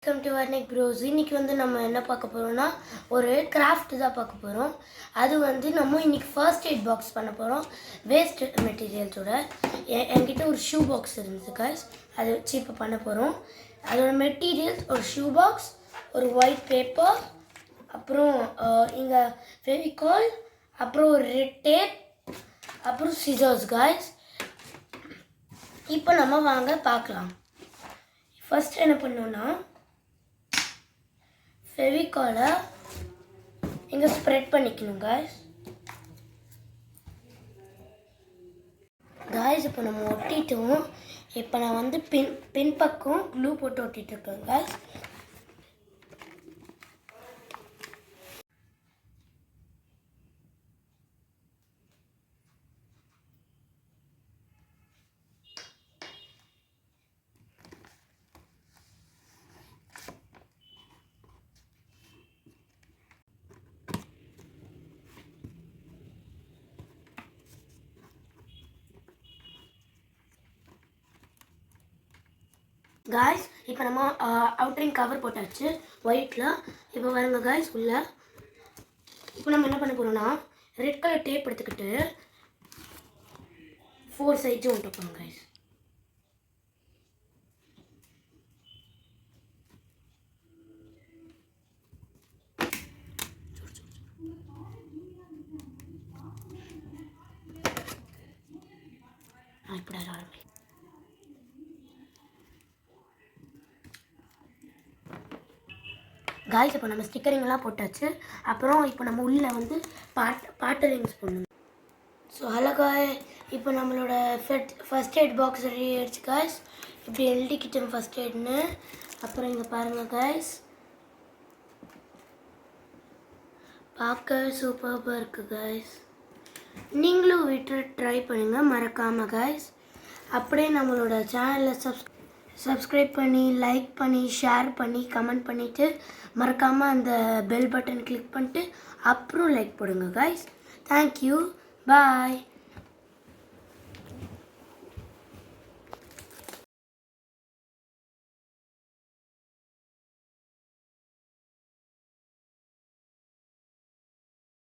Welcome to வர்னிக் pros. இன்றைக்கி வந்து நம்ம என்ன பார்க்க போகிறோம்னா ஒரு கிராஃப்ட் தான் பார்க்க போகிறோம். அது வந்து நம்ம இன்றைக்கி ஃபர்ஸ்ட் எய்ட் பாக்ஸ் பண்ண போகிறோம் வேஸ்ட் மெட்டீரியல்ஸோட. என்கிட்ட ஒரு ஷூ பாக்ஸ் இருந்துச்சு கைஸ், அதை வச்சு இப்போ பண்ண போகிறோம். அதோட மெட்டீரியல்ஸ் ஒரு ஷூ பாக்ஸ், ஒரு ஒயிட் பேப்பர், அப்புறம் இங்கே ஃபெவிகால், அப்புறம் ஒரு ரெட் டேப், அப்புறம் சிசர்ஸ் கைஸ். இப்போ நம்ம வாங்க பார்க்கலாம். ஃபர்ஸ்ட் என்ன பண்ணோன்னா ஃபெவிகாலை இங்கே ஸ்ப்ரெட் பண்ணிக்கணும் காய்ஸ். இப்போ நம்ம ஒட்டிட்டோம். இப்போ நான் வந்து பின்பக்கம் க்ளூ போட்டு ஒட்டிகிட்ருக்கேன் காய்ஸ். காய்ஸ் இப்போ நம்ம அவுட்ரிங் கவர் போட்டாச்சு ஒயிட்டில். இப்போ வருங்க காய்ஸ் உள்ள. இப்போ நம்ம என்ன பண்ண போகிறோம்னா ரெட் கலர் டேப் எடுத்துக்கிட்டு 4 சைட்ஸும் ஒட்ட போகிறோம் காய்ஸ். இப்படி ஆரம்பி. காய்ஸ் இப்போ நம்ம ஸ்டிக்கரிங்லாம் போட்டாச்சு. அப்புறம் இப்போ நம்ம உள்ளே வந்து பாட்டரிங்ஸ் பண்ணணும். ஸோ அழகாக இப்போ நம்மளோட ஃபர்ஸ்ட் எய்ட் பாக்ஸ் ரெடி ஆகிடுச்சு காய்ஸ். இப்படி எழுதிக்கிட்டோம் ஃபர்ஸ்ட் எய்ட்னு. அப்புறம் இங்கே பாருங்கள் காய்ஸ், பார்க்க சூப்பராக இருக்குது காய்ஸ். நீங்களும் வீட்டில் ட்ரை பண்ணுங்கள் மறக்காமல் காய்ஸ். அப்படியே நம்மளோட சேனலில் சப்ஸ்கிரைப் பண்ணி லைக் பண்ணி ஷேர் பண்ணி கமெண்ட் பண்ணிவிட்டு மறக்காமல் அந்த பெல் பட்டன் கிளிக் பண்ணிட்டு அப்புறம் லைக் போடுங்க காய்ஸ். தேங்க்யூ, பாய்.